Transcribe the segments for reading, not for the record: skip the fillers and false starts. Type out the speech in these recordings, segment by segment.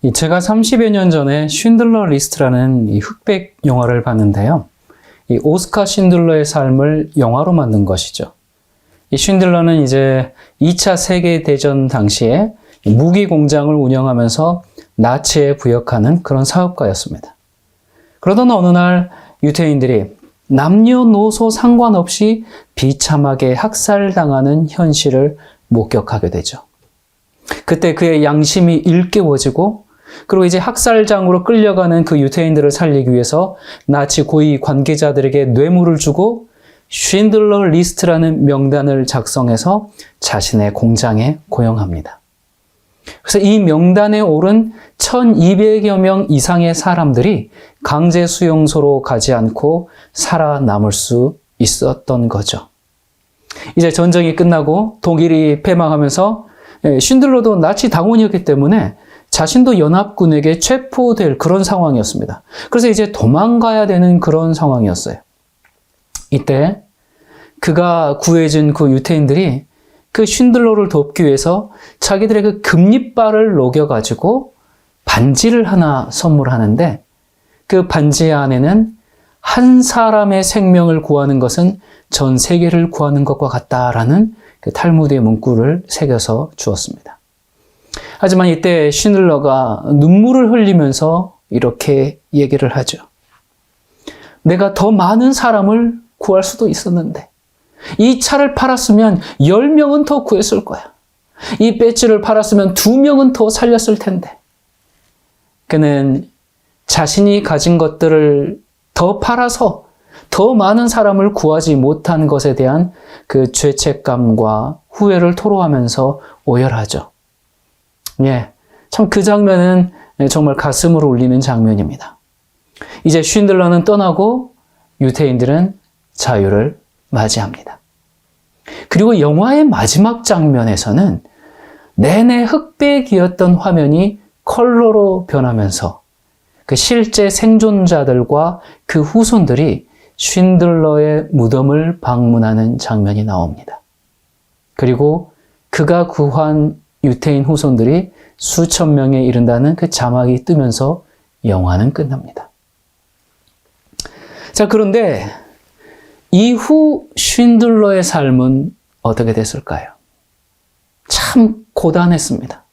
제가 30여 년 전에 쉰들러 리스트라는 이 흑백 영화를 봤는데요. 이 오스카 쉰들러의 삶을 영화로 만든 것이죠. 이 쉰들러는 이제 2차 세계대전 당시에 무기 공장을 운영하면서 나치에 부역하는 그런 사업가였습니다. 그러던 어느 날 유태인들이 남녀노소 상관없이 비참하게 학살당하는 현실을 목격하게 되죠. 그때 그의 양심이 일깨워지고, 그리고 이제 학살장으로 끌려가는 그 유태인들을 살리기 위해서 나치 고위 관계자들에게 뇌물을 주고 쉰들러 리스트라는 명단을 작성해서 자신의 공장에 고용합니다. 그래서 이 명단에 오른 1200여 명 이상의 사람들이 강제 수용소로 가지 않고 살아남을 수 있었던 거죠. 이제 전쟁이 끝나고 독일이 패망하면서 쉰들러도 나치 당원이었기 때문에 자신도 연합군에게 체포될 그런 상황이었습니다. 그래서 이제 도망가야 되는 그런 상황이었어요. 이때 그가 구해준 그 유태인들이 그 쉰들러를 돕기 위해서 자기들의 그 금리발을 녹여가지고 반지를 하나 선물하는데, 그 반지 안에는 한 사람의 생명을 구하는 것은 전 세계를 구하는 것과 같다라는 그 탈무드의 문구를 새겨서 주었습니다. 하지만 이때 쉰들러가 눈물을 흘리면서 이렇게 얘기를 하죠. 내가 더 많은 사람을 구할 수도 있었는데, 이 차를 팔았으면 10명은 더 구했을 거야. 이 배지를 팔았으면 2명은 더 살렸을 텐데. 그는 자신이 가진 것들을 더 팔아서 더 많은 사람을 구하지 못한 것에 대한 그 죄책감과 후회를 토로하면서 오열하죠. 참 그 장면은 정말 가슴을 울리는 장면입니다. 이제 쉰들러는 떠나고 유태인들은 자유를 맞이합니다. 그리고 영화의 마지막 장면에서는 내내 흑백이었던 화면이 컬러로 변하면서 그 실제 생존자들과 그 후손들이 쉰들러의 무덤을 방문하는 장면이 나옵니다. 그리고 그가 구한 유태인 후손들이 수천 명에 이른다는 그 자막이 뜨면서 영화는 끝납니다. 자, 그런데 이후 쉰들러의 삶은 어떻게 됐을까요? 참 고단했습니다.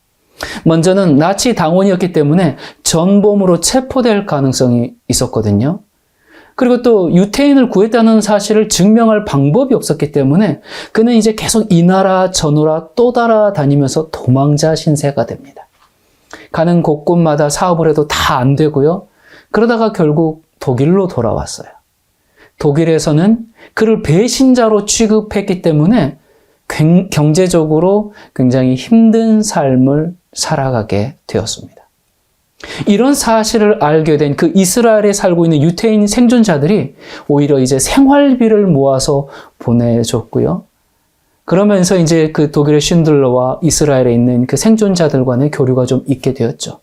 먼저는 나치 당원이었기 때문에 전범으로 체포될 가능성이 있었거든요. 그리고 또 유태인을 구했다는 사실을 증명할 방법이 없었기 때문에 그는 이제 계속 이 나라 저 나라 또 따라다니면서 도망자 신세가 됩니다. 가는 곳곳마다 사업을 해도 다 안 되고요. 그러다가 결국 독일로 돌아왔어요. 독일에서는 그를 배신자로 취급했기 때문에 경제적으로 굉장히 힘든 삶을 살아가게 되었습니다. 이런 사실을 알게 된 그 이스라엘에 살고 있는 유태인 생존자들이 오히려 이제 생활비를 모아서 보내줬고요. 그러면서 이제 그 독일의 쉰들러와 이스라엘에 있는 그 생존자들 간의 교류가 좀 있게 되었죠.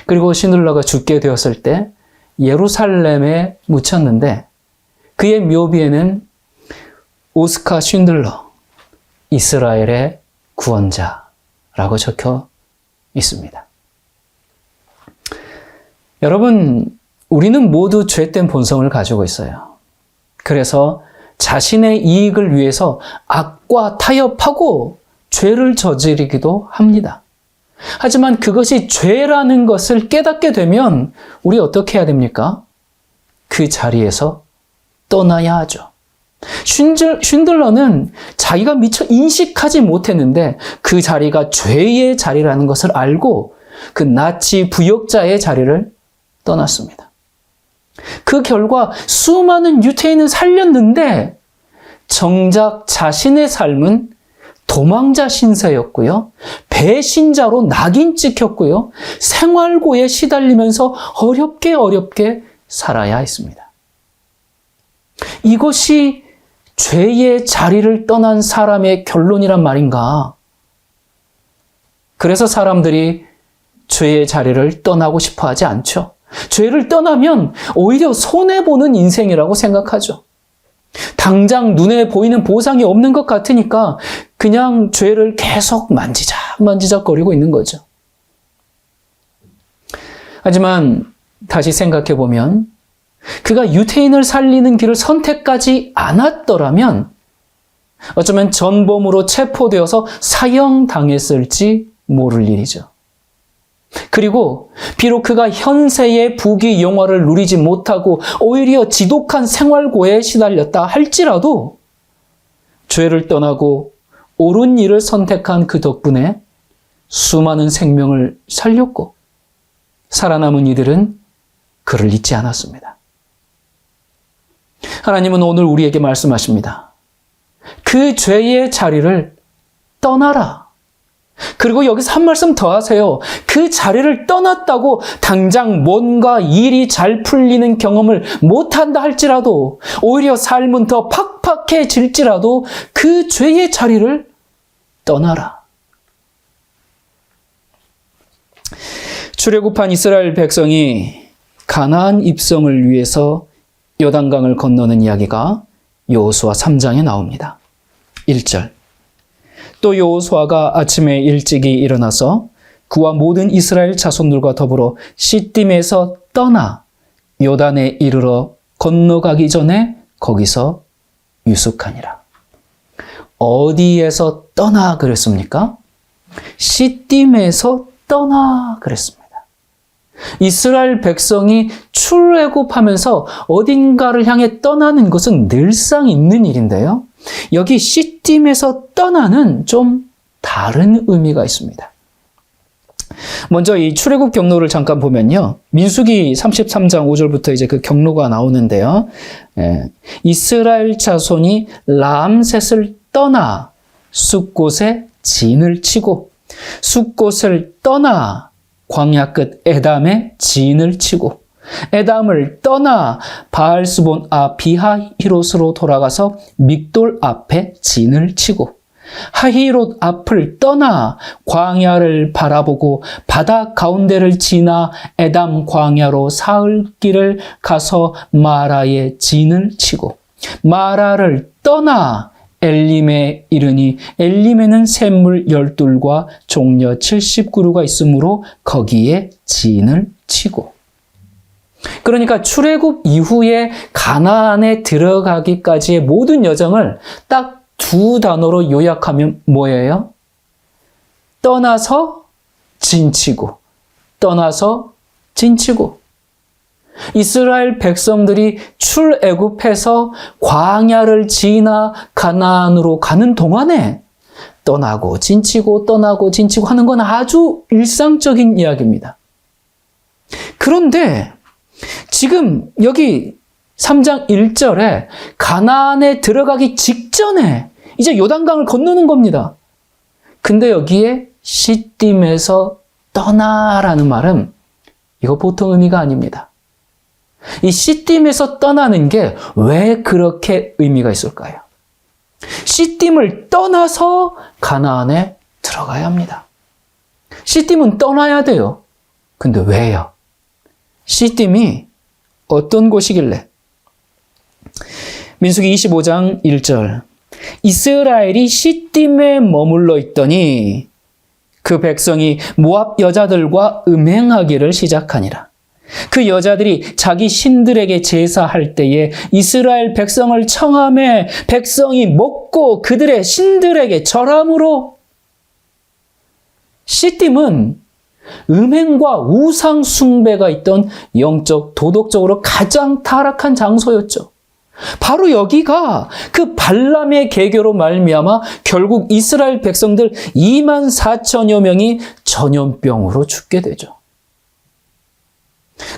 그리고 쉰들러가 죽게 되었을 때 예루살렘에 묻혔는데 그의 묘비에는 오스카 쉰들러, 이스라엘의 구원자라고 적혀 있습니다. 여러분, 우리는 모두 죄된 본성을 가지고 있어요. 그래서 자신의 이익을 위해서 악과 타협하고 죄를 저지르기도 합니다. 하지만 그것이 죄라는 것을 깨닫게 되면 우리 어떻게 해야 됩니까? 그 자리에서 떠나야 하죠. 쉰들러는 자기가 미처 인식하지 못했는데 그 자리가 죄의 자리라는 것을 알고 그 나치 부역자의 자리를 떠났습니다. 그 결과 수많은 유태인은 살렸는데 정작 자신의 삶은 도망자 신세였고요. 배신자로 낙인 찍혔고요. 생활고에 시달리면서 어렵게 살아야 했습니다. 이것이 죄의 자리를 떠난 사람의 결론이란 말인가? 그래서 사람들이 죄의 자리를 떠나고 싶어 하지 않죠. 죄를 떠나면 오히려 손해보는 인생이라고 생각하죠. 당장 눈에 보이는 보상이 없는 것 같으니까 그냥 죄를 계속 만지작거리고 있는 거죠. 하지만 다시 생각해 보면 그가 유대인을 살리는 길을 선택하지 않았더라면 어쩌면 전범으로 체포되어서 사형당했을지 모를 일이죠. 그리고 비록 그가 현세의 부귀 영화를 누리지 못하고 오히려 지독한 생활고에 시달렸다 할지라도 죄를 떠나고 옳은 일을 선택한 그 덕분에 수많은 생명을 살렸고 살아남은 이들은 그를 잊지 않았습니다. 하나님은 오늘 우리에게 말씀하십니다. 그 죄의 자리를 떠나라. 그리고 여기서 한 말씀 더 하세요. 그 자리를 떠났다고 당장 뭔가 일이 잘 풀리는 경험을 못한다 할지라도 오히려 삶은 더 팍팍해질지라도 그 죄의 자리를 떠나라. 출애굽한 이스라엘 백성이 가나안 입성을 위해서 요단강을 건너는 이야기가 여호수아 3장에 나옵니다. 1절. 또 여호수아가 아침에 일찍이 일어나서 그와 모든 이스라엘 자손들과 더불어 시딤에서 떠나 요단에 이르러 건너가기 전에 거기서 유숙하니라. 어디에서 떠나 그랬습니까? 시딤에서 떠나 그랬습니다. 이스라엘 백성이 출애굽하면서 어딘가를 향해 떠나는 것은 늘상 있는 일인데요. 여기 시딤에서 떠나는 좀 다른 의미가 있습니다. 먼저 이 출애굽 경로를 잠깐 보면요. 민수기 33장 5절부터 이제 그 경로가 나오는데요. 이스라엘 자손이 람셋을 떠나 숫곳에 진을 치고 숫곳을 떠나 광야 끝 에담에 진을 치고 에담을 떠나 바알스본 비하히롯으로 돌아가서 믹돌 앞에 진을 치고 하히롯 앞을 떠나 광야를 바라보고 바다 가운데를 지나 에담 광야로 사흘길을 가서 마라에 진을 치고 마라를 떠나 엘림에 이르니 엘림에는 샘물 12과 종려 70그루가 있으므로 거기에 진을 치고. 그러니까 출애굽 이후에 가나안에 들어가기까지의 모든 여정을 딱 두 단어로 요약하면 뭐예요? 떠나서 진치고 떠나서 진치고. 이스라엘 백성들이 출애굽해서 광야를 지나 가나안으로 가는 동안에 떠나고 진치고 떠나고 진치고 하는 건 아주 일상적인 이야기입니다. 그런데 지금 여기 3장 1절에 가나안에 들어가기 직전에 이제 요단강을 건너는 겁니다. 근데 여기에 시딤에서 떠나라는 말은 이거 보통 의미가 아닙니다. 이 시딤에서 떠나는 게 왜 그렇게 의미가 있을까요? 시딤을 떠나서 가나안에 들어가야 합니다. 시딤은 떠나야 돼요. 근데 왜요? 시딤이 어떤 곳이길래? 민수기 25장 1절. 이스라엘이 시딤에 머물러 있더니 그 백성이 모압 여자들과 음행하기를 시작하니라. 그 여자들이 자기 신들에게 제사할 때에 이스라엘 백성을 청하매 백성이 먹고 그들의 신들에게 절함으로. 시딤은 음행과 우상 숭배가 있던 영적, 도덕적으로 가장 타락한 장소였죠. 바로 여기가 그 발람의 계교로 말미암아 결국 이스라엘 백성들 2만 4천여 명이 전염병으로 죽게 되죠.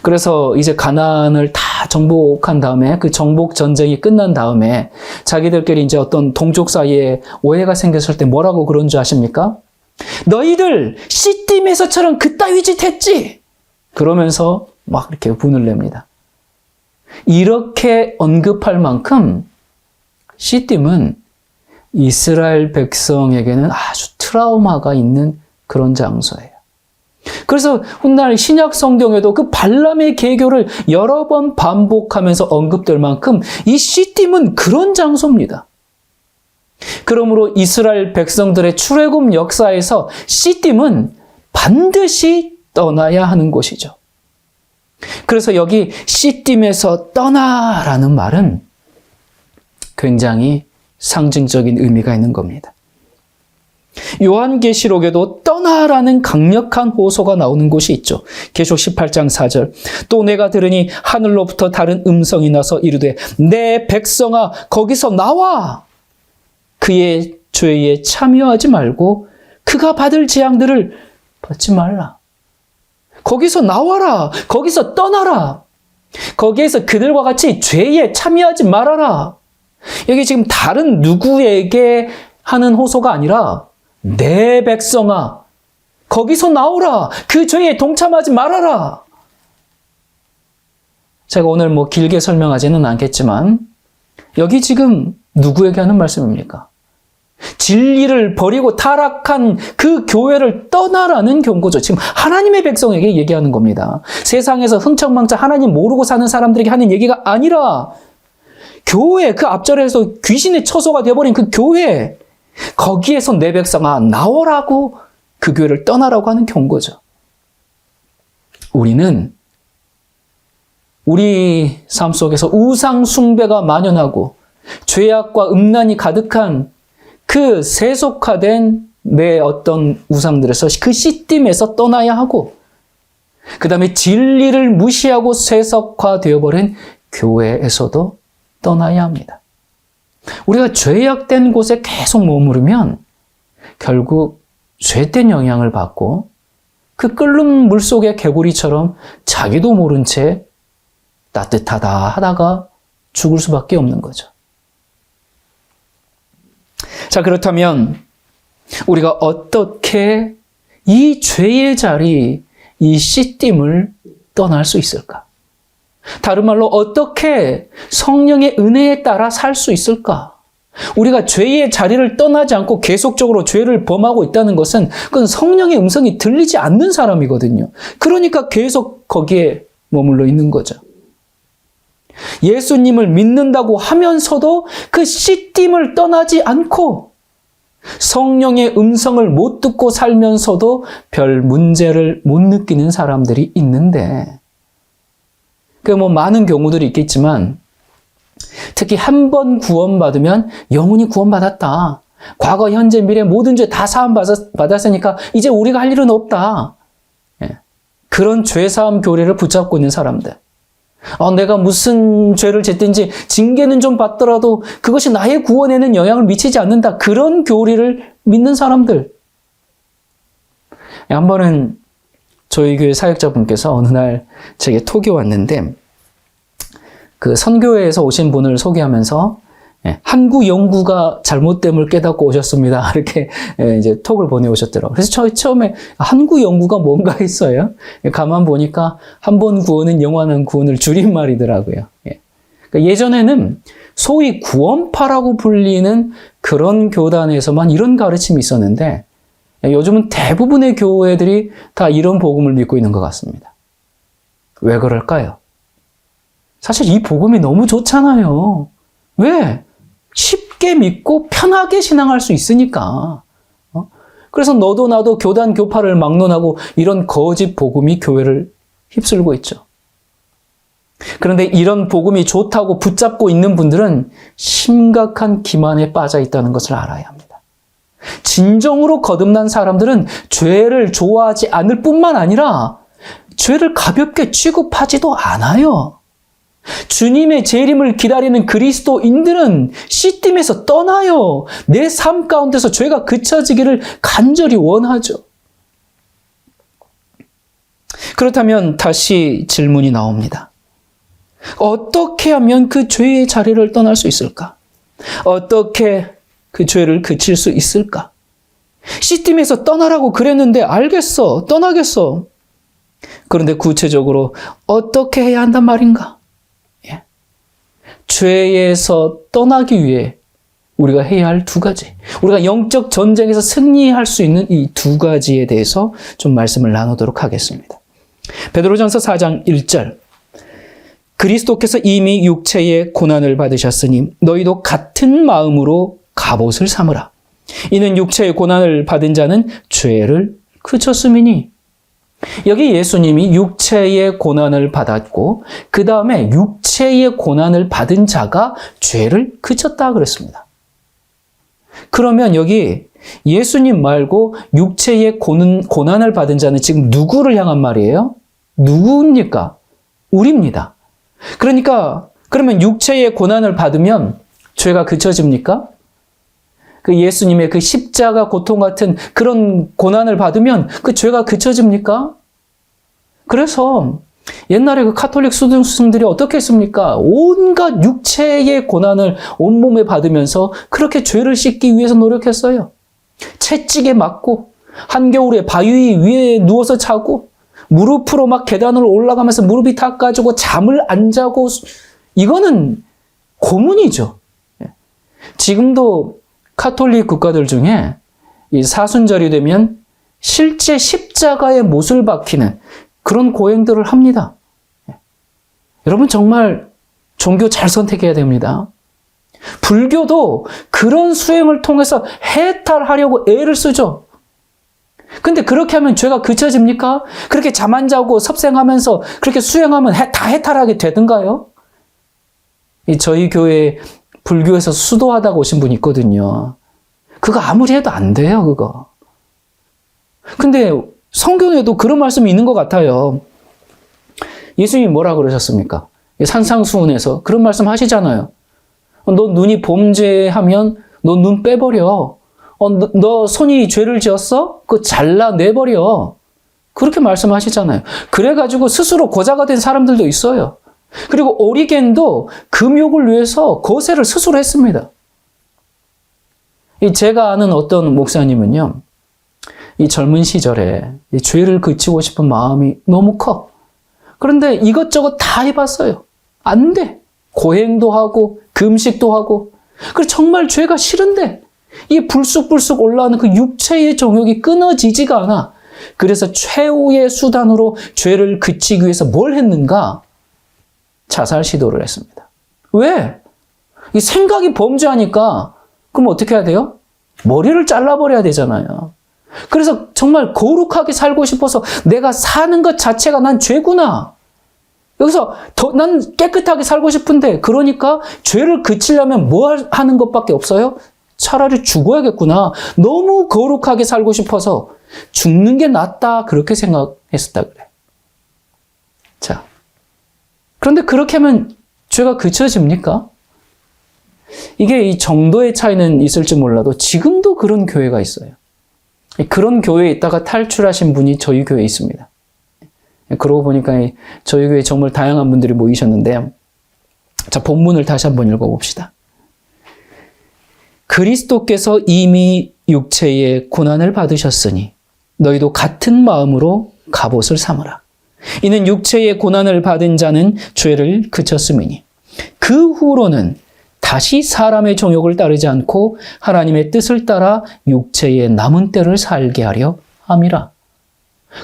그래서 이제 가나안을 다 정복한 다음에 그 정복 전쟁이 끝난 다음에 자기들끼리 이제 어떤 동족 사이에 오해가 생겼을 때 뭐라고 그런 줄 아십니까? 너희들 시딤에서처럼 그따위 짓 했지? 그러면서 막 이렇게 분을 냅니다. 이렇게 언급할 만큼 시딤은 이스라엘 백성에게는 아주 트라우마가 있는 그런 장소예요. 그래서 훗날 신약 성경에도 그 발람의 계교를 여러 번 반복하면서 언급될 만큼 이 시딤은 그런 장소입니다. 그러므로 이스라엘 백성들의 출애굽 역사에서 시딤은 반드시 떠나야 하는 곳이죠. 그래서 여기 씨띠에서 떠나라는 말은 굉장히 상징적인 의미가 있는 겁니다. 요한계시록에도 떠나라는 강력한 호소가 나오는 곳이 있죠. 계시록 18장 4절. 또 내가 들으니 하늘로부터 다른 음성이 나서 이르되 내 백성아 거기서 나와 그의 죄에 참여하지 말고 그가 받을 재앙들을 받지 말라. 거기서 나와라. 거기서 떠나라. 거기에서 그들과 같이 죄에 참여하지 말아라. 여기 지금 다른 누구에게 하는 호소가 아니라 내 백성아 거기서 나오라. 그 죄에 동참하지 말아라. 제가 오늘 길게 설명하지는 않겠지만 여기 지금 누구에게 하는 말씀입니까? 진리를 버리고 타락한 그 교회를 떠나라는 경고죠. 지금 하나님의 백성에게 얘기하는 겁니다. 세상에서 흥청망청 하나님 모르고 사는 사람들에게 하는 얘기가 아니라 교회, 그 앞절에서 귀신의 처소가 되어버린 그 교회, 거기에서 내 백성아 나오라고 그 교회를 떠나라고 하는 경고죠. 우리는 우리 삶 속에서 우상 숭배가 만연하고 죄악과 음란이 가득한 그 세속화된 내 어떤 우상들에서 그 씨띠에서 떠나야 하고 그 다음에 진리를 무시하고 세속화되어버린 교회에서도 떠나야 합니다. 우리가 죄악된 곳에 계속 머무르면 결국 죄된 영향을 받고 그 끓는 물속의 개구리처럼 자기도 모른 채 따뜻하다 하다가 죽을 수밖에 없는 거죠. 자, 그렇다면 우리가 어떻게 이 죄의 자리, 이 씨띠을 떠날 수 있을까? 다른 말로 어떻게 성령의 은혜에 따라 살 수 있을까? 우리가 죄의 자리를 떠나지 않고 계속적으로 죄를 범하고 있다는 것은 그건 성령의 음성이 들리지 않는 사람이거든요. 그러니까 계속 거기에 머물러 있는 거죠. 예수님을 믿는다고 하면서도 그 씨띠을 떠나지 않고 성령의 음성을 못 듣고 살면서도 별 문제를 못 느끼는 사람들이 있는데 많은 경우들이 있겠지만 특히 한 번 구원받으면 영원히 구원받았다. 과거, 현재, 미래 모든 죄 다 사함받았으니까 이제 우리가 할 일은 없다. 그런 죄사함 교리를 붙잡고 있는 사람들. 내가 무슨 죄를 짓든지 징계는 좀 받더라도 그것이 나의 구원에는 영향을 미치지 않는다. 그런 교리를 믿는 사람들. 한 번은 저희 교회 사역자분께서 어느 날 제게 톡이 왔는데 그 선교회에서 오신 분을 소개하면서 한국 연구가 잘못됨을 깨닫고 오셨습니다. 이렇게 이제 톡을 보내오셨더라고요. 그래서 저 처음에 한국 연구가 뭔가 했어요. 가만 보니까 한 번 구원은 영원한 구원을 줄임말이더라고요. 그러니까 예전에는 소위 구원파라고 불리는 그런 교단에서만 이런 가르침이 있었는데 요즘은 대부분의 교회들이 다 이런 복음을 믿고 있는 것 같습니다. 왜 그럴까요? 사실 이 복음이 너무 좋잖아요. 왜? 쉽게 믿고 편하게 신앙할 수 있으니까. 그래서 너도 나도 교단 교파를 막론하고 이런 거짓 복음이 교회를 휩쓸고 있죠. 그런데 이런 복음이 좋다고 붙잡고 있는 분들은 심각한 기만에 빠져 있다는 것을 알아야 합니다. 진정으로 거듭난 사람들은 죄를 좋아하지 않을 뿐만 아니라 죄를 가볍게 취급하지도 않아요. 주님의 재림을 기다리는 그리스도인들은 씨띠에서 떠나요. 내 삶 가운데서 죄가 그쳐지기를 간절히 원하죠. 그렇다면 다시 질문이 나옵니다. 어떻게 하면 그 죄의 자리를 떠날 수 있을까? 어떻게 그 죄를 그칠 수 있을까? 씨띠에서 떠나라고 그랬는데 알겠어, 떠나겠어. 그런데 구체적으로 어떻게 해야 한단 말인가? 죄에서 떠나기 위해 우리가 해야 할 두 가지. 우리가 영적 전쟁에서 승리할 수 있는 이 두 가지에 대해서 좀 말씀을 나누도록 하겠습니다. 베드로전서 4장 1절. 그리스도께서 이미 육체의 고난을 받으셨으니 너희도 같은 마음으로 갑옷을 삼으라. 이는 육체의 고난을 받은 자는 죄를 그쳤음이니. 여기 예수님이 육체의 고난을 받았고 그 다음에 육체의 고난을 받은 자가 죄를 그쳤다 그랬습니다. 그러면 여기 예수님 말고 육체의 고난을 받은 자는 지금 누구를 향한 말이에요? 누구입니까? 우리입니다. 그러니까 그러면 육체의 고난을 받으면 죄가 그쳐집니까? 그 예수님의 그 십자가 고통 같은 그런 고난을 받으면 그 죄가 그쳐집니까? 그래서 옛날에 그 카톨릭 수도승들이 어떻게 했습니까? 온갖 육체의 고난을 온몸에 받으면서 그렇게 죄를 씻기 위해서 노력했어요. 채찍에 맞고 한겨울에 바위 위에 누워서 자고 무릎으로 막 계단을 올라가면서 무릎이 닦아지고 잠을 안 자고 이거는 고문이죠. 지금도 카톨릭 국가들 중에 이 사순절이 되면 실제 십자가에 못을 박히는 그런 고행들을 합니다. 여러분 정말 종교 잘 선택해야 됩니다. 불교도 그런 수행을 통해서 해탈하려고 애를 쓰죠. 근데 그렇게 하면 죄가 그쳐집니까? 그렇게 잠 안 자고 섭생하면서 그렇게 수행하면 다 해탈하게 되던가요? 저희 교회 불교에서 수도하다가 오신 분이 있거든요. 그거 아무리 해도 안 돼요, 그거. 근데 성경에도 그런 말씀이 있는 것 같아요. 예수님이 뭐라 그러셨습니까? 산상수훈에서 그런 말씀 하시잖아요. 너 눈이 범죄하면 너 눈 빼버려. 너 손이 죄를 지었어? 그거 잘라내버려. 그렇게 말씀하시잖아요. 그래가지고 스스로 고자가 된 사람들도 있어요. 그리고 오리겐도 금욕을 위해서 거세를 스스로 했습니다. 제가 아는 어떤 목사님은요, 이 젊은 시절에 이 죄를 그치고 싶은 마음이 너무 커. 그런데 이것저것 다 해봤어요. 안 돼. 고행도 하고 금식도 하고. 그리고 정말 죄가 싫은데 이 불쑥불쑥 올라오는 그 육체의 정욕이 끊어지지가 않아. 그래서 최후의 수단으로 죄를 그치기 위해서 뭘 했는가? 자살 시도를 했습니다. 왜? 이 생각이 범죄하니까 그럼 어떻게 해야 돼요? 머리를 잘라버려야 되잖아요. 그래서 정말 거룩하게 살고 싶어서 내가 사는 것 자체가 난 죄구나. 여기서 난 깨끗하게 살고 싶은데 그러니까 죄를 그치려면 뭐 하는 것밖에 없어요? 차라리 죽어야겠구나. 너무 거룩하게 살고 싶어서 죽는 게 낫다. 그렇게 생각했었다 그래. 자, 그런데 그렇게 하면 죄가 그쳐집니까? 이게 이 정도의 차이는 있을지 몰라도 지금도 그런 교회가 있어요. 그런 교회에 있다가 탈출하신 분이 저희 교회에 있습니다. 그러고 보니까 저희 교회에 정말 다양한 분들이 모이셨는데, 자, 본문을 다시 한번 읽어봅시다. 그리스도께서 이미 육체의 고난을 받으셨으니 너희도 같은 마음으로 갑옷을 삼으라. 이는 육체의 고난을 받은 자는 죄를 그쳤음이니 그 후로는 다시 사람의 정욕을 따르지 않고 하나님의 뜻을 따라 육체의 남은 때를 살게 하려 함이라.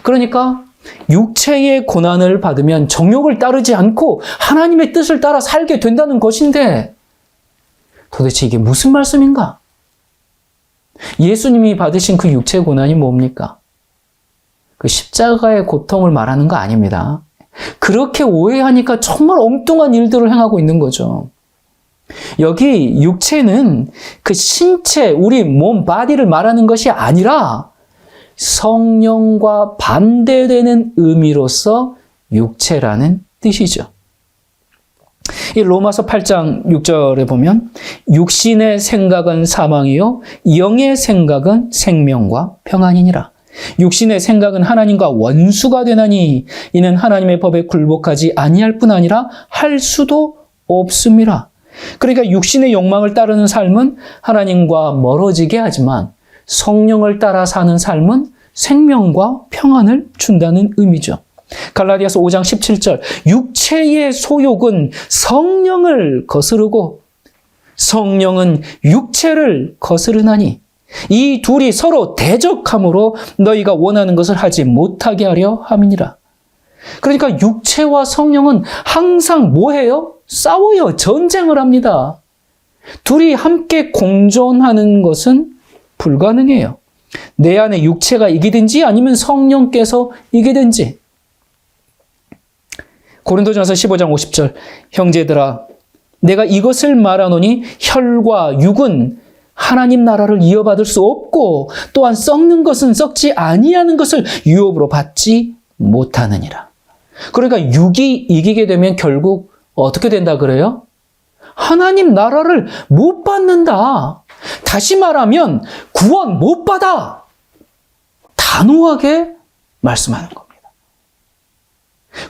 그러니까 육체의 고난을 받으면 정욕을 따르지 않고 하나님의 뜻을 따라 살게 된다는 것인데 도대체 이게 무슨 말씀인가? 예수님이 받으신 그 육체의 고난이 뭡니까? 그 십자가의 고통을 말하는 거 아닙니다. 그렇게 오해하니까 정말 엉뚱한 일들을 행하고 있는 거죠. 여기 육체는 그 신체, 우리 몸, 바디를 말하는 것이 아니라 성령과 반대되는 의미로서 육체라는 뜻이죠. 이 로마서 8장 6절에 보면 육신의 생각은 사망이요 영의 생각은 생명과 평안이니라. 육신의 생각은 하나님과 원수가 되나니 이는 하나님의 법에 굴복하지 아니할 뿐 아니라 할 수도 없음이라. 그러니까 육신의 욕망을 따르는 삶은 하나님과 멀어지게 하지만 성령을 따라 사는 삶은 생명과 평안을 준다는 의미죠. 갈라디아서 5장 17절 육체의 소욕은 성령을 거스르고 성령은 육체를 거스르나니 이 둘이 서로 대적함으로 너희가 원하는 것을 하지 못하게 하려 함이니라. 그러니까 육체와 성령은 항상 뭐해요? 싸워요. 전쟁을 합니다. 둘이 함께 공존하는 것은 불가능해요. 내 안에 육체가 이기든지 아니면 성령께서 이기든지. 고린도전서 15장 50절 형제들아 내가 이것을 말하노니 혈과 육은 하나님 나라를 이어받을 수 없고 또한 썩는 것은 썩지 아니하는 것을 유업으로 받지 못하느니라. 그러니까 육이 이기게 되면 결국 어떻게 된다 그래요? 하나님 나라를 못 받는다. 다시 말하면 구원 못 받아. 단호하게 말씀하는 겁니다.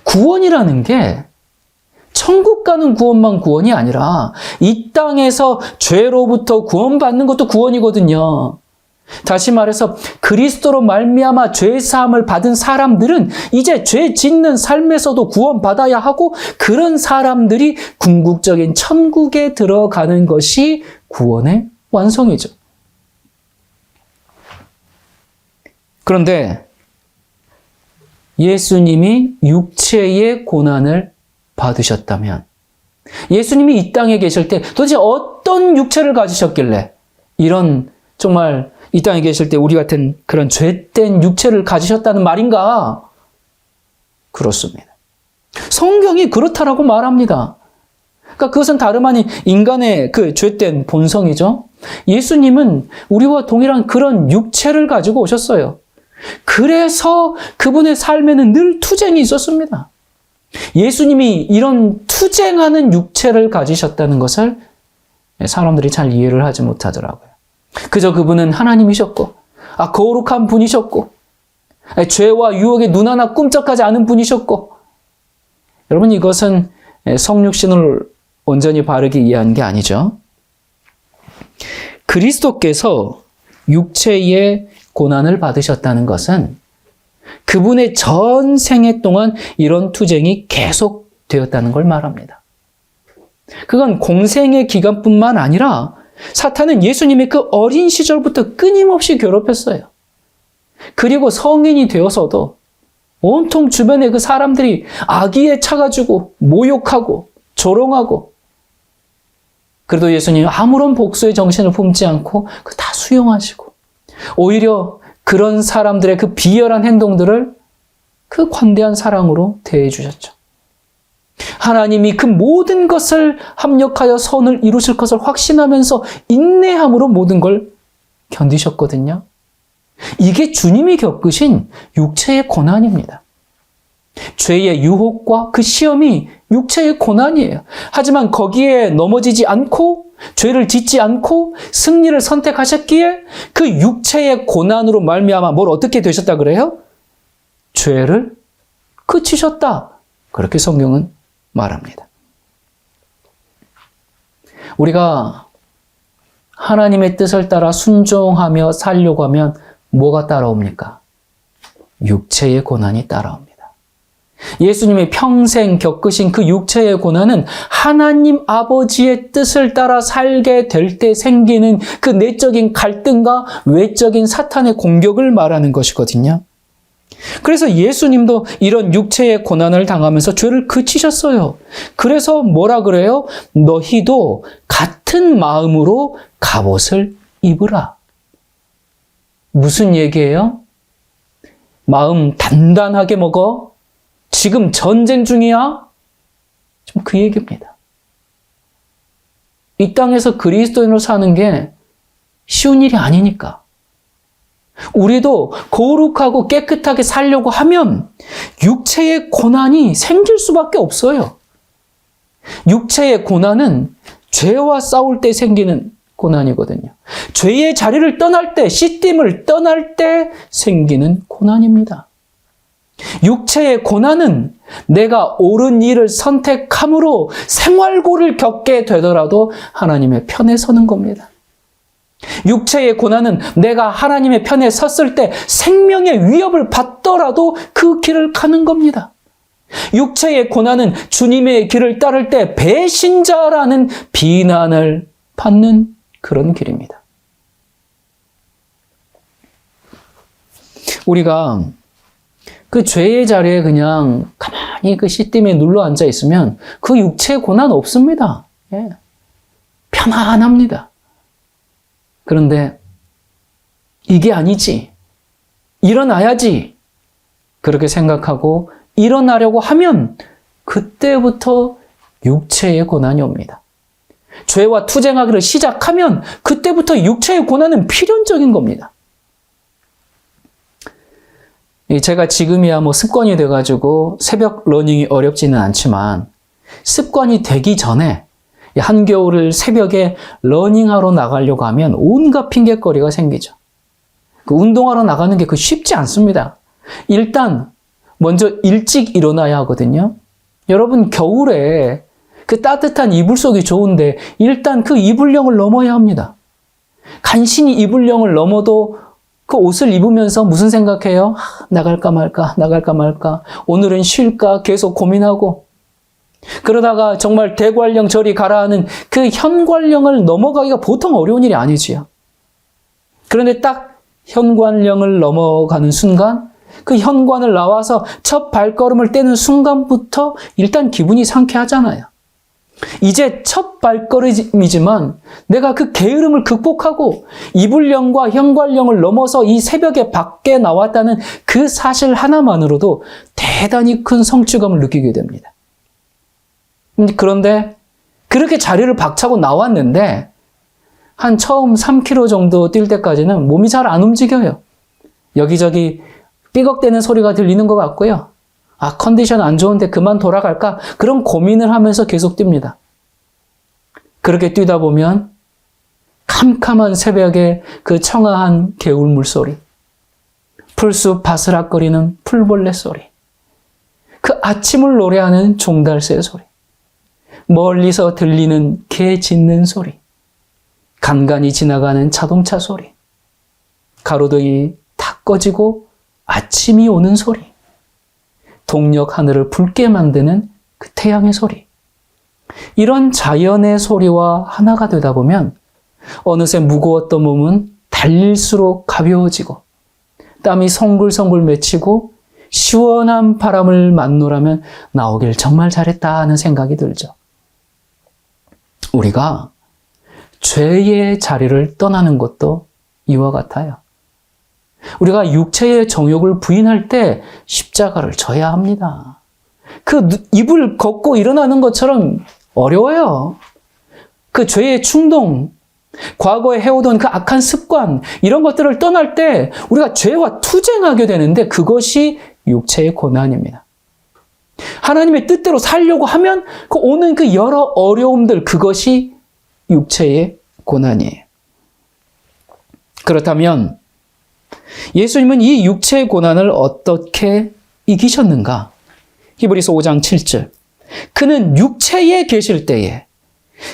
구원이라는 게 천국 가는 구원만 구원이 아니라 이 땅에서 죄로부터 구원받는 것도 구원이거든요. 다시 말해서 그리스도로 말미암아 죄 사함을 받은 사람들은 이제 죄 짓는 삶에서도 구원받아야 하고 그런 사람들이 궁극적인 천국에 들어가는 것이 구원의 완성이죠. 그런데 예수님이 육체의 고난을 받으셨다면 예수님이 이 땅에 계실 때 도대체 어떤 육체를 가지셨길래 이런 정말 이 땅에 계실 때 우리 같은 그런 죄된 육체를 가지셨다는 말인가? 그렇습니다. 성경이 그렇다라고 말합니다. 그러니까 그것은 다름 아닌 인간의 그 죄된 본성이죠. 예수님은 우리와 동일한 그런 육체를 가지고 오셨어요. 그래서 그분의 삶에는 늘 투쟁이 있었습니다. 예수님이 이런 투쟁하는 육체를 가지셨다는 것을 사람들이 잘 이해를 하지 못하더라고요. 그저 그분은 하나님이셨고, 거룩한 분이셨고, 죄와 유혹에 눈 하나 꿈쩍하지 않은 분이셨고, 여러분 이것은 성육신을 온전히 바르게 이해한 게 아니죠. 그리스도께서 육체의 고난을 받으셨다는 것은 그분의 전 생애 동안 이런 투쟁이 계속되었다는 걸 말합니다. 그건 공생의 기간뿐만 아니라 사탄은 예수님의 그 어린 시절부터 끊임없이 괴롭혔어요. 그리고 성인이 되어서도 온통 주변에 그 사람들이 악의에 차가지고 모욕하고 조롱하고 그래도 예수님은 아무런 복수의 정신을 품지 않고 그 다 수용하시고 오히려 그런 사람들의 그 비열한 행동들을 그 관대한 사랑으로 대해 주셨죠. 하나님이 그 모든 것을 합력하여 선을 이루실 것을 확신하면서 인내함으로 모든 걸 견디셨거든요. 이게 주님이 겪으신 육체의 고난입니다. 죄의 유혹과 그 시험이 육체의 고난이에요. 하지만 거기에 넘어지지 않고 죄를 짓지 않고 승리를 선택하셨기에 그 육체의 고난으로 말미암아 뭘 어떻게 되셨다 그래요? 죄를 그치셨다. 그렇게 성경은 말합니다. 우리가 하나님의 뜻을 따라 순종하며 살려고 하면 뭐가 따라옵니까? 육체의 고난이 따라옵니다. 예수님이 평생 겪으신 그 육체의 고난은 하나님 아버지의 뜻을 따라 살게 될 때 생기는 그 내적인 갈등과 외적인 사탄의 공격을 말하는 것이거든요. 그래서 예수님도 이런 육체의 고난을 당하면서 죄를 그치셨어요. 그래서 뭐라 그래요? 너희도 같은 마음으로 갑옷을 입으라. 무슨 얘기예요? 마음 단단하게 먹어. 지금 전쟁 중이야? 좀 그 얘기입니다. 이 땅에서 그리스도인으로 사는 게 쉬운 일이 아니니까. 우리도 거룩하고 깨끗하게 살려고 하면 육체의 고난이 생길 수밖에 없어요. 육체의 고난은 죄와 싸울 때 생기는 고난이거든요. 죄의 자리를 떠날 때, 씨름을 떠날 때 생기는 고난입니다. 육체의 고난은 내가 옳은 일을 선택함으로 생활고를 겪게 되더라도 하나님의 편에 서는 겁니다. 육체의 고난은 내가 하나님의 편에 섰을 때 생명의 위협을 받더라도 그 길을 가는 겁니다. 육체의 고난은 주님의 길을 따를 때 배신자라는 비난을 받는 그런 길입니다. 우리가 그 죄의 자리에 그냥 가만히 그 씨띠에 눌러 앉아 있으면 그 육체의 고난 없습니다. 편안합니다. 그런데 이게 아니지. 일어나야지. 그렇게 생각하고 일어나려고 하면 그때부터 육체의 고난이 옵니다. 죄와 투쟁하기를 시작하면 그때부터 육체의 고난은 필연적인 겁니다. 제가 지금이야 습관이 돼가지고 새벽 러닝이 어렵지는 않지만 습관이 되기 전에 한겨울을 새벽에 러닝하러 나가려고 하면 온갖 핑곗거리가 생기죠. 그 운동하러 나가는 게 쉽지 않습니다. 일단 먼저 일찍 일어나야 하거든요. 여러분 겨울에 그 따뜻한 이불 속이 좋은데 일단 그 이불령을 넘어야 합니다. 간신히 이불령을 넘어도 그 옷을 입으면서 무슨 생각해요? 나갈까 말까, 오늘은 쉴까 계속 고민하고 그러다가 정말 대관령 저리 가라 하는 그 현관령을 넘어가기가 보통 어려운 일이 아니지요. 그런데 딱 현관령을 넘어가는 순간 그 현관을 나와서 첫 발걸음을 떼는 순간부터 일단 기분이 상쾌하잖아요. 이제 첫 발걸음이지만 내가 그 게으름을 극복하고 이불령과 현관령을 넘어서 이 새벽에 밖에 나왔다는 그 사실 하나만으로도 대단히 큰 성취감을 느끼게 됩니다. 그런데 그렇게 자리를 박차고 나왔는데 한 처음 3km 정도 뛸 때까지는 몸이 잘 안 움직여요. 여기저기 삐걱대는 소리가 들리는 것 같고요. 컨디션 안 좋은데 그만 돌아갈까? 그런 고민을 하면서 계속 뜁니다. 그렇게 뛰다 보면 캄캄한 새벽에 그 청아한 개울 물소리, 풀숲 바스락거리는 풀벌레 소리, 그 아침을 노래하는 종달새 소리, 멀리서 들리는 개 짖는 소리, 간간히 지나가는 자동차 소리, 가로등이 탁 꺼지고 아침이 오는 소리, 동력 하늘을 붉게 만드는 그 태양의 소리. 이런 자연의 소리와 하나가 되다 보면 어느새 무거웠던 몸은 달릴수록 가벼워지고 땀이 송글송글 맺히고 시원한 바람을 만노라면 나오길 정말 잘했다 하는 생각이 들죠. 우리가 죄의 자리를 떠나는 것도 이와 같아요. 우리가 육체의 정욕을 부인할 때 십자가를 져야 합니다. 그 입을 걷고 일어나는 것처럼 어려워요. 그 죄의 충동, 과거에 해오던 그 악한 습관, 이런 것들을 떠날 때 우리가 죄와 투쟁하게 되는데 그것이 육체의 고난입니다. 하나님의 뜻대로 살려고 하면 오는 그 여러 어려움들, 그것이 육체의 고난이에요. 그렇다면 예수님은 이 육체의 고난을 어떻게 이기셨는가? 히브리서 5장 7절. 그는 육체에 계실 때에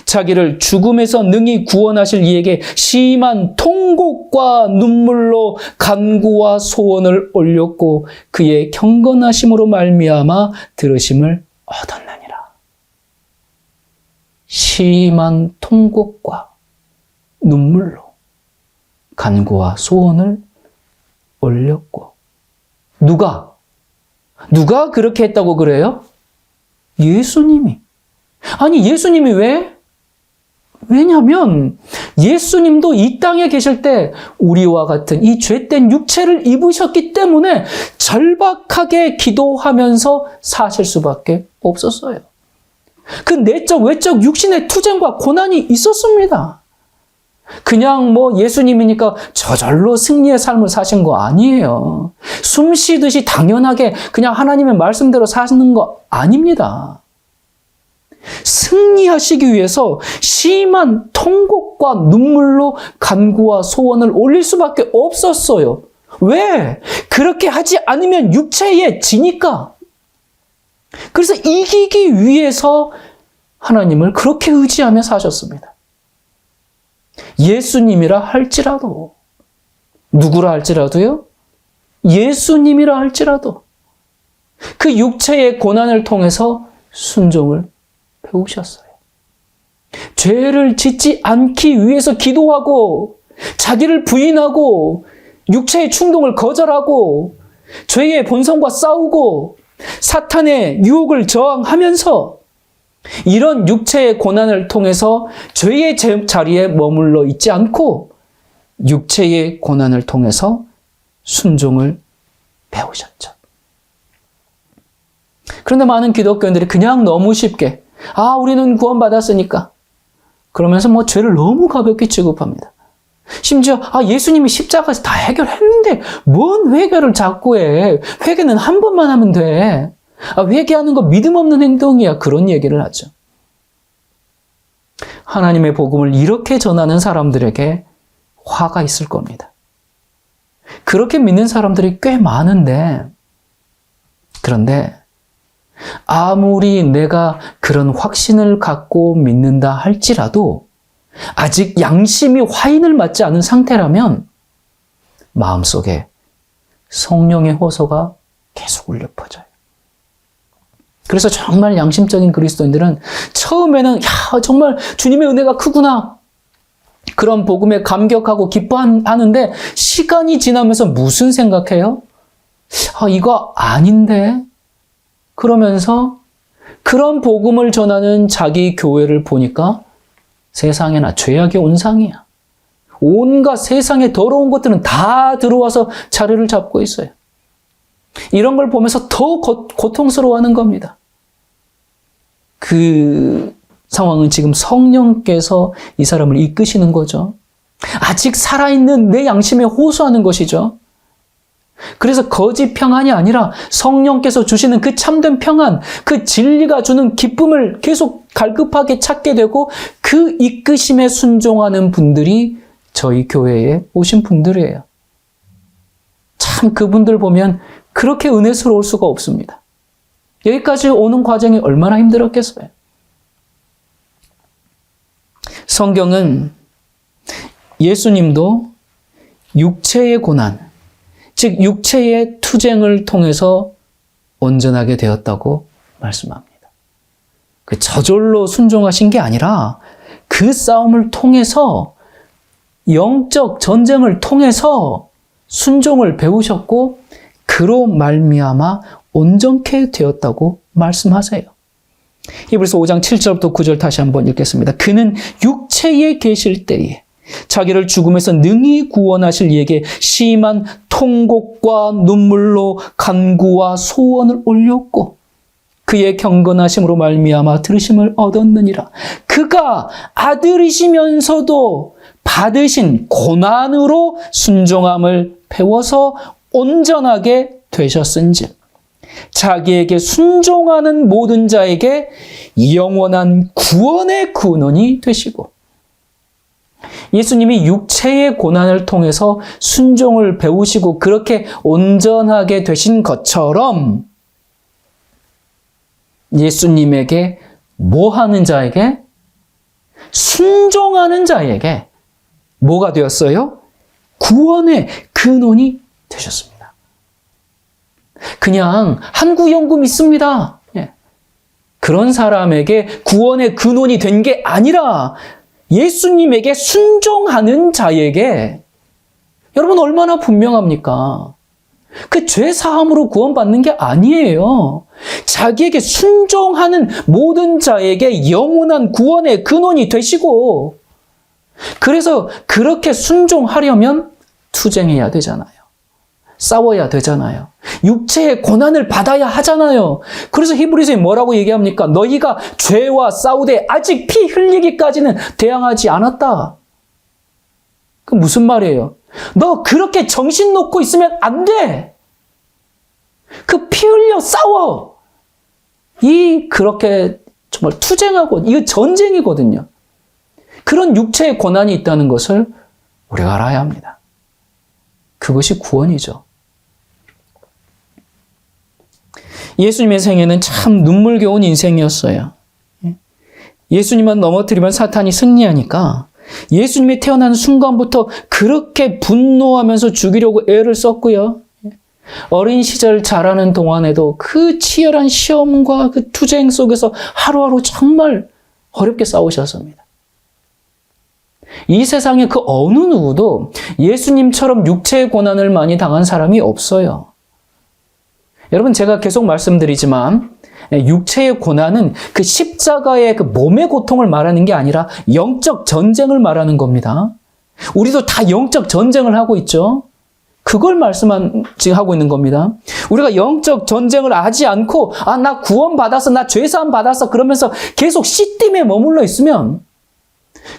자기를 죽음에서 능히 구원하실 이에게 심한 통곡과 눈물로 간구와 소원을 올렸고 그의 경건하심으로 말미암아 들으심을 얻었느니라. 심한 통곡과 눈물로 간구와 소원을 올렸고. 누가 그렇게 했다고 그래요? 예수님이. 아니, 예수님이 왜? 왜냐하면 예수님도 이 땅에 계실 때 우리와 같은 이 죄된 육체를 입으셨기 때문에 절박하게 기도하면서 사실 수밖에 없었어요. 그 내적, 외적, 육신의 투쟁과 고난이 있었습니다. 그냥 예수님이니까 저절로 승리의 삶을 사신 거 아니에요. 숨 쉬듯이 당연하게 그냥 하나님의 말씀대로 사시는 거 아닙니다. 승리하시기 위해서 심한 통곡과 눈물로 간구와 소원을 올릴 수밖에 없었어요. 왜? 그렇게 하지 않으면 육체에 지니까. 그래서 이기기 위해서 하나님을 그렇게 의지하며 사셨습니다. 예수님이라 할지라도, 누구라 할지라도요? 예수님이라 할지라도 그 육체의 고난을 통해서 순종을 배우셨어요. 죄를 짓지 않기 위해서 기도하고 자기를 부인하고 육체의 충동을 거절하고 죄의 본성과 싸우고 사탄의 유혹을 저항하면서 이런 육체의 고난을 통해서 죄의 자리에 머물러 있지 않고 육체의 고난을 통해서 순종을 배우셨죠. 그런데 많은 기독교인들이 그냥 너무 쉽게 우리는 구원받았으니까 그러면서 죄를 너무 가볍게 취급합니다. 심지어 예수님이 십자가에서 다 해결했는데 뭔 회개를 자꾸 해. 회개는 한 번만 하면 돼. 회개하는 거 믿음 없는 행동이야. 그런 얘기를 하죠. 하나님의 복음을 이렇게 전하는 사람들에게 화가 있을 겁니다. 그렇게 믿는 사람들이 꽤 많은데, 그런데 아무리 내가 그런 확신을 갖고 믿는다 할지라도 아직 양심이 화인을 맞지 않은 상태라면 마음속에 성령의 호소가 계속 울려 퍼져요. 그래서 정말 양심적인 그리스도인들은 처음에는 정말 주님의 은혜가 크구나, 그런 복음에 감격하고 기뻐하는데 시간이 지나면서 무슨 생각해요? 이거 아닌데? 그러면서 그런 복음을 전하는 자기 교회를 보니까 세상에나 죄악의 온상이야. 온갖 세상의 더러운 것들은 다 들어와서 자리를 잡고 있어요. 이런 걸 보면서 더 고통스러워하는 겁니다. 그 상황은 지금 성령께서 이 사람을 이끄시는 거죠. 아직 살아있는 내 양심에 호소하는 것이죠. 그래서 거짓 평안이 아니라 성령께서 주시는 그 참된 평안, 그 진리가 주는 기쁨을 계속 갈급하게 찾게 되고 그 이끄심에 순종하는 분들이 저희 교회에 오신 분들이에요. 참 그분들 보면 그렇게 은혜스러울 수가 없습니다. 여기까지 오는 과정이 얼마나 힘들었겠어요. 성경은 예수님도 육체의 고난, 즉 육체의 투쟁을 통해서 온전하게 되었다고 말씀합니다. 그 저절로 순종하신 게 아니라 그 싸움을 통해서, 영적 전쟁을 통해서 순종을 배우셨고 그로 말미암아 온전케 되었다고 말씀하세요. 히브리서 5장 7절부터 9절 다시 한번 읽겠습니다. 그는 육체에 계실 때에 자기를 죽음에서 능히 구원하실 이에게 심한 통곡과 눈물로 간구와 소원을 올렸고 그의 경건하심으로 말미암아 들으심을 얻었느니라. 그가 아들이시면서도 받으신 고난으로 순종함을 배워서 온전하게 되셨은즉 자기에게 순종하는 모든 자에게 영원한 구원의 근원이 되시고, 예수님이 육체의 고난을 통해서 순종을 배우시고 그렇게 온전하게 되신 것처럼 예수님에게 뭐 하는 자에게? 순종하는 자에게 뭐가 되었어요? 구원의 근원이 되셨습니다. 그냥 한 구영구 믿습니다. 그런 사람에게 구원의 근원이 된 게 아니라 예수님에게 순종하는 자에게, 여러분 얼마나 분명합니까? 그 죄 사함으로 구원받는 게 아니에요. 자기에게 순종하는 모든 자에게 영원한 구원의 근원이 되시고, 그래서 그렇게 순종하려면 투쟁해야 되잖아요. 싸워야 되잖아요. 육체의 고난을 받아야 하잖아요. 그래서 히브리서에 뭐라고 얘기합니까? 너희가 죄와 싸우되 아직 피 흘리기까지는 대항하지 않았다. 그 무슨 말이에요? 너 그렇게 정신 놓고 있으면 안 돼. 그 피 흘려 싸워. 그렇게 정말 투쟁하고, 이거 전쟁이거든요. 그런 육체의 고난이 있다는 것을 우리가 알아야 합니다. 그것이 구원이죠. 예수님의 생애는 참 눈물겨운 인생이었어요. 예수님만 넘어뜨리면 사탄이 승리하니까 예수님이 태어나는 순간부터 그렇게 분노하면서 죽이려고 애를 썼고요. 어린 시절 자라는 동안에도 그 치열한 시험과 그 투쟁 속에서 하루하루 정말 어렵게 싸우셨습니다. 이 세상에 그 어느 누구도 예수님처럼 육체의 고난을 많이 당한 사람이 없어요. 여러분, 제가 계속 말씀드리지만 육체의 고난은 그 십자가의 그 몸의 고통을 말하는 게 아니라 영적 전쟁을 말하는 겁니다. 우리도 다 영적 전쟁을 하고 있죠. 그걸 지금 하고 있는 겁니다. 우리가 영적 전쟁을 하지 않고 나 구원받았어, 나 죄사함 받았어 그러면서 계속 시딤에 머물러 있으면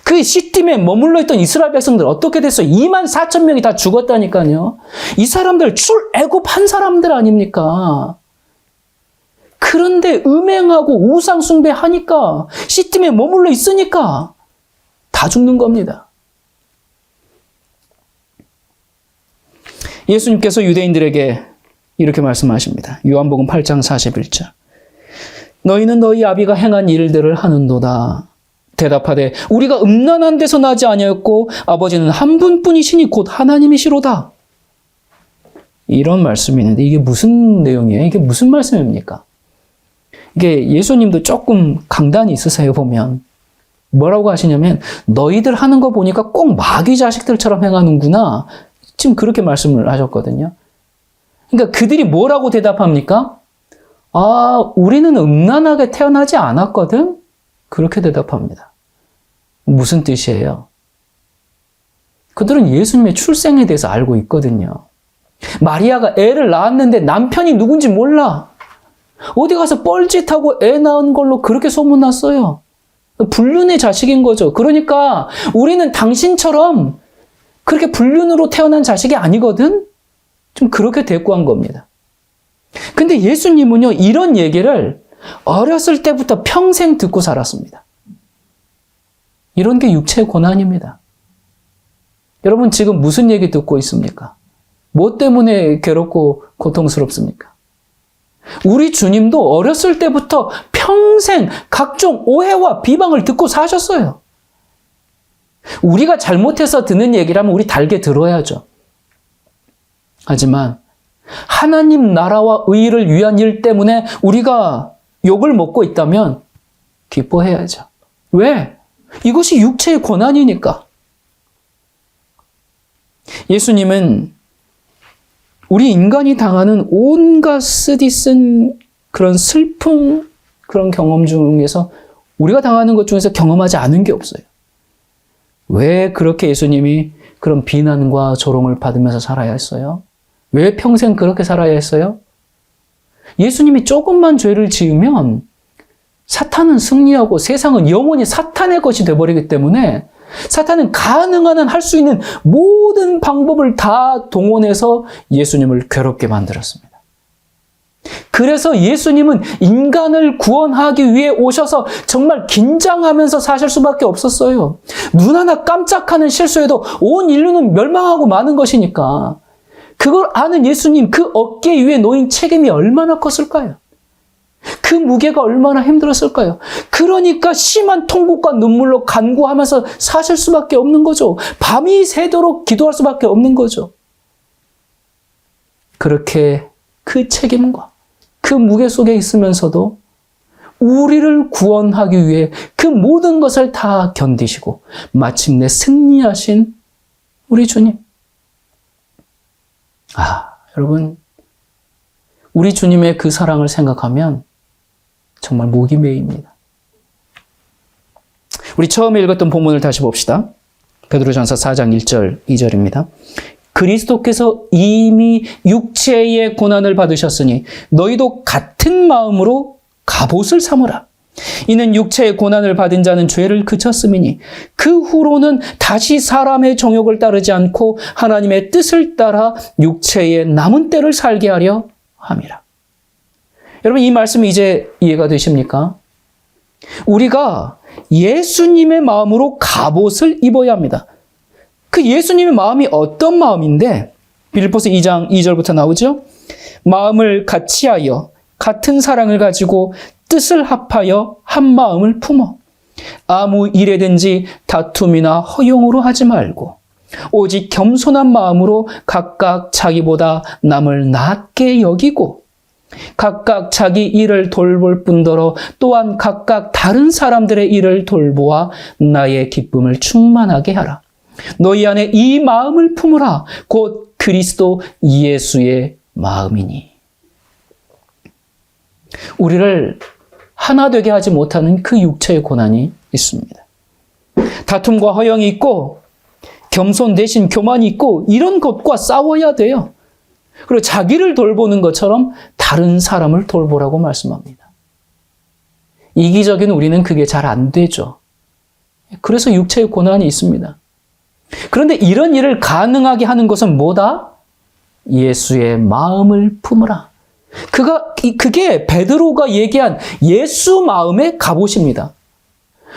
그 시딤에 머물러 있던 이스라엘 백성들 어떻게 됐어요? 24,000명이 다 죽었다니까요. 이 사람들 출애굽한 사람들 아닙니까? 그런데 음행하고 우상 숭배하니까 시딤에 머물러 있으니까 다 죽는 겁니다. 예수님께서 유대인들에게 이렇게 말씀하십니다. 요한복음 8장 41절. 너희는 너희 아비가 행한 일들을 하는도다. 대답하되 우리가 음란한 데서 나지 아니하였고 아버지는 한 분뿐이시니 곧 하나님이시로다. 이런 말씀이 있는데 이게 무슨 내용이에요? 이게 무슨 말씀입니까? 이게 예수님도 조금 강단이 있으세요, 보면. 뭐라고 하시냐면 너희들 하는 거 보니까 꼭 마귀 자식들처럼 행하는구나. 지금 그렇게 말씀을 하셨거든요. 그러니까 그들이 뭐라고 대답합니까? 우리는 음란하게 태어나지 않았거든? 그렇게 대답합니다. 무슨 뜻이에요? 그들은 예수님의 출생에 대해서 알고 있거든요. 마리아가 애를 낳았는데 남편이 누군지 몰라. 어디 가서 뻘짓하고 애 낳은 걸로 그렇게 소문났어요. 불륜의 자식인 거죠. 그러니까 우리는 당신처럼 그렇게 불륜으로 태어난 자식이 아니거든? 좀 그렇게 대꾸한 겁니다. 근데 예수님은요, 이런 얘기를 어렸을 때부터 평생 듣고 살았습니다. 이런 게 육체의 고난입니다. 여러분 지금 무슨 얘기 듣고 있습니까? 뭐 때문에 괴롭고 고통스럽습니까? 우리 주님도 어렸을 때부터 평생 각종 오해와 비방을 듣고 사셨어요. 우리가 잘못해서 듣는 얘기라면 우리 달게 들어야죠. 하지만 하나님 나라와 의를 위한 일 때문에 우리가 욕을 먹고 있다면 기뻐해야죠. 왜? 이것이 육체의 고난이니까. 예수님은 우리 인간이 당하는 온갖 쓰디쓴 그런 슬픔, 그런 경험 중에서 우리가 당하는 것 중에서 경험하지 않은 게 없어요. 왜 그렇게 예수님이 그런 비난과 조롱을 받으면서 살아야 했어요? 왜 평생 그렇게 살아야 했어요? 예수님이 조금만 죄를 지으면 사탄은 승리하고 세상은 영원히 사탄의 것이 되어버리기 때문에 사탄은 가능한 한 할 수 있는 모든 방법을 다 동원해서 예수님을 괴롭게 만들었습니다. 그래서 예수님은 인간을 구원하기 위해 오셔서 정말 긴장하면서 사실 수밖에 없었어요. 눈 하나 깜짝하는 실수에도 온 인류는 멸망하고 마는 것이니까 그걸 아는 예수님, 그 어깨 위에 놓인 책임이 얼마나 컸을까요? 그 무게가 얼마나 힘들었을까요? 그러니까 심한 통곡과 눈물로 간구하면서 사실 수밖에 없는 거죠. 밤이 새도록 기도할 수밖에 없는 거죠. 그렇게 그 책임과 그 무게 속에 있으면서도 우리를 구원하기 위해 그 모든 것을 다 견디시고 마침내 승리하신 우리 주님. 여러분, 우리 주님의 그 사랑을 생각하면 정말 목이 메입니다. 우리 처음에 읽었던 본문을 다시 봅시다. 베드로전서 4장 1절, 2절입니다. 그리스도께서 이미 육체의 고난을 받으셨으니 너희도 같은 마음으로 갑옷을 삼으라. 이는 육체의 고난을 받은 자는 죄를 그쳤음이니 그 후로는 다시 사람의 정욕을 따르지 않고 하나님의 뜻을 따라 육체의 남은 때를 살게 하려 함이라. 여러분, 이 말씀이 이제 이해가 되십니까? 우리가 예수님의 마음으로 갑옷을 입어야 합니다. 그 예수님의 마음이 어떤 마음인데 빌립보서 2장 2절부터 나오죠. 마음을 같이하여 같은 사랑을 가지고 뜻을 합하여 한 마음을 품어 아무 일에든지 다툼이나 허용으로 하지 말고 오직 겸손한 마음으로 각각 자기보다 남을 낮게 여기고 각각 자기 일을 돌볼 뿐더러 또한 각각 다른 사람들의 일을 돌보아 나의 기쁨을 충만하게 하라. 너희 안에 이 마음을 품으라. 곧 그리스도 예수의 마음이니. 우리를 하나 되게 하지 못하는 그 육체의 고난이 있습니다. 다툼과 허영이 있고 겸손 대신 교만이 있고 이런 것과 싸워야 돼요. 그리고 자기를 돌보는 것처럼 다른 사람을 돌보라고 말씀합니다. 이기적인 우리는 그게 잘 안 되죠. 그래서 육체의 고난이 있습니다. 그런데 이런 일을 가능하게 하는 것은 뭐다? 예수의 마음을 품으라. 그게 베드로가 얘기한 예수 마음의 갑옷입니다.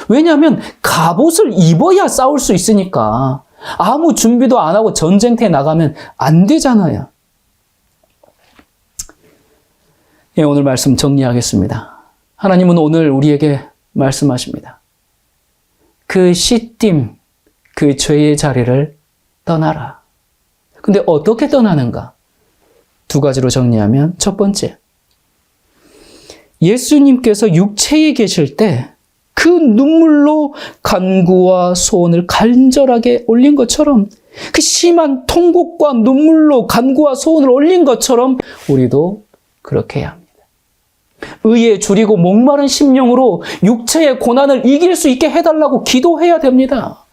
왜냐하면 갑옷을 입어야 싸울 수 있으니까 아무 준비도 안 하고 전쟁터에 나가면 안 되잖아요. 예, 오늘 말씀 정리하겠습니다. 하나님은 오늘 우리에게 말씀하십니다. 그 시딤, 그 죄의 자리를 떠나라. 근데 어떻게 떠나는가? 두 가지로 정리하면 첫 번째, 예수님께서 육체에 계실 때 그 눈물로 간구와 소원을 간절하게 올린 것처럼, 그 심한 통곡과 눈물로 간구와 소원을 올린 것처럼 우리도 그렇게 해야 합니다. 의에 줄이고 목마른 심령으로 육체의 고난을 이길 수 있게 해달라고 기도해야 됩니다.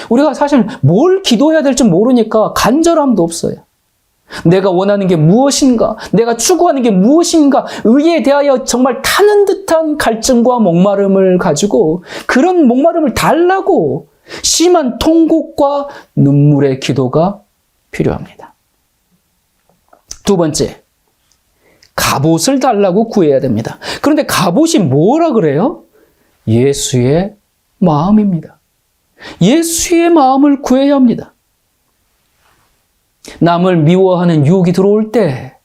우리가 사실 뭘 기도해야 될지 모르니까 간절함도 없어요. 내가 원하는 게 무엇인가? 내가 추구하는 게 무엇인가? 의에 대하여 정말 타는 듯한 갈증과 목마름을 가지고 그런 목마름을 달라고 심한 통곡과 눈물의 기도가 필요합니다. 두 번째, 갑옷을 달라고 구해야 됩니다. 그런데 갑옷이 뭐라 그래요? 예수의 마음입니다. 예수의 마음을 구해야 합니다. 남을 미워하는 유혹이 들어올 때,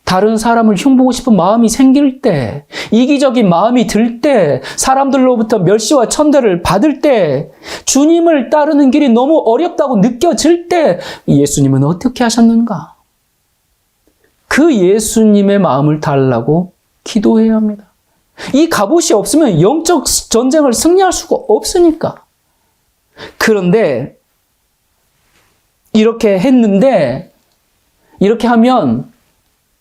다른 사람을 흉보고 싶은 마음이 생길 때, 이기적인 마음이 들 때, 사람들로부터 멸시와 천대를 받을 때, 주님을 따르는 길이 너무 어렵다고 느껴질 때 예수님은 어떻게 하셨는가? 그 예수님의 마음을 달라고 기도해야 합니다. 이 갑옷이 없으면 영적 전쟁을 승리할 수가 없으니까. 그런데 이렇게 했는데, 이렇게 하면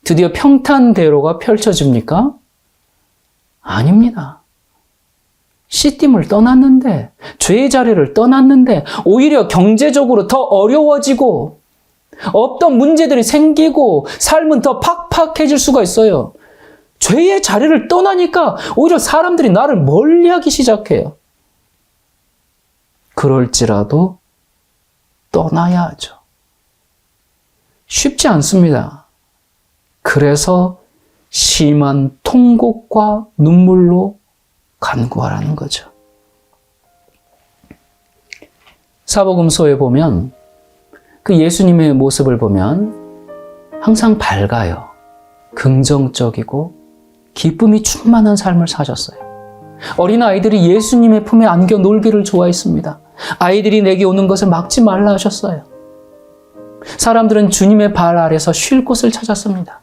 드디어 평탄대로가 펼쳐집니까? 아닙니다. 시딤을 떠났는데, 죄의 자리를 떠났는데, 오히려 경제적으로 더 어려워지고, 없던 문제들이 생기고, 삶은 더 팍팍해질 수가 있어요. 죄의 자리를 떠나니까 오히려 사람들이 나를 멀리하기 시작해요. 그럴지라도 떠나야 하죠. 쉽지 않습니다. 그래서 심한 통곡과 눈물로 간구하라는 거죠. 사복음서에 보면 그 예수님의 모습을 보면 항상 밝아요. 긍정적이고 기쁨이 충만한 삶을 사셨어요. 어린아이들이 예수님의 품에 안겨 놀기를 좋아했습니다. 아이들이 내게 오는 것을 막지 말라 하셨어요. 사람들은 주님의 발 아래서 쉴 곳을 찾았습니다.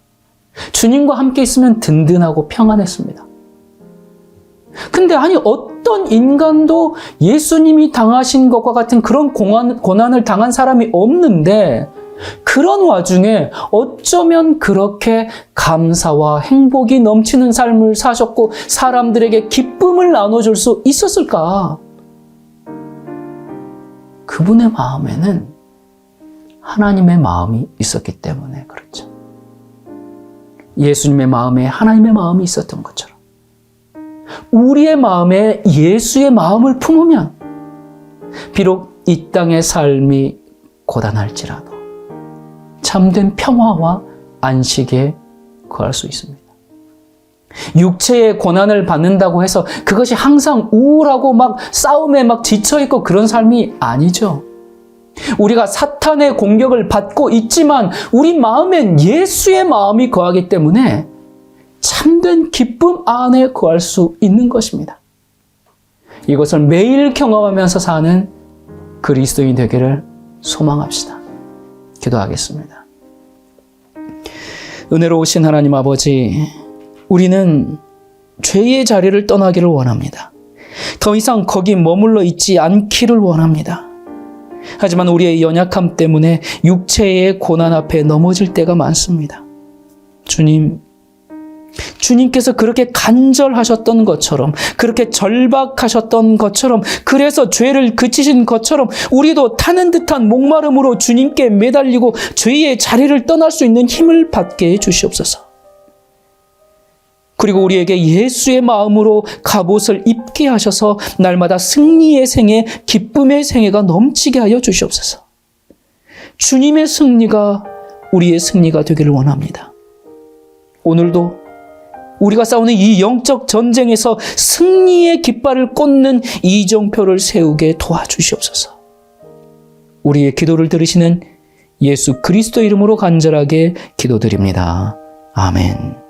주님과 함께 있으면 든든하고 평안했습니다. 근데 아니 어떤 인간도 예수님이 당하신 것과 같은 그런 고난을 당한 사람이 없는데 그런 와중에 어쩌면 그렇게 감사와 행복이 넘치는 삶을 사셨고 사람들에게 기쁨을 나눠줄 수 있었을까? 그분의 마음에는 하나님의 마음이 있었기 때문에 그렇죠. 예수님의 마음에 하나님의 마음이 있었던 것처럼 우리의 마음에 예수의 마음을 품으면 비록 이 땅의 삶이 고단할지라도 참된 평화와 안식에 거할 수 있습니다. 육체의 고난을 받는다고 해서 그것이 항상 우울하고 막 싸움에 막 지쳐있고 그런 삶이 아니죠. 우리가 사탄의 공격을 받고 있지만 우리 마음엔 예수의 마음이 거하기 때문에 참된 기쁨 안에 거할 수 있는 것입니다. 이것을 매일 경험하면서 사는 그리스도인 되기를 소망합시다. 기도하겠습니다. 은혜로우신 하나님 아버지, 우리는 죄의 자리를 떠나기를 원합니다. 더 이상 거기 머물러 있지 않기를 원합니다. 하지만 우리의 연약함 때문에 육체의 고난 앞에 넘어질 때가 많습니다. 주님, 주님께서 그렇게 간절하셨던 것처럼, 그렇게 절박하셨던 것처럼, 그래서 죄를 그치신 것처럼 우리도 타는 듯한 목마름으로 주님께 매달리고 죄의 자리를 떠날 수 있는 힘을 받게 해 주시옵소서. 그리고 우리에게 예수의 마음으로 갑옷을 입게 하셔서 날마다 승리의 생애, 기쁨의 생애가 넘치게 하여 주시옵소서. 주님의 승리가 우리의 승리가 되기를 원합니다. 오늘도 우리가 싸우는 이 영적 전쟁에서 승리의 깃발을 꽂는 이정표를 세우게 도와주시옵소서. 우리의 기도를 들으시는 예수 그리스도 이름으로 간절하게 기도드립니다. 아멘.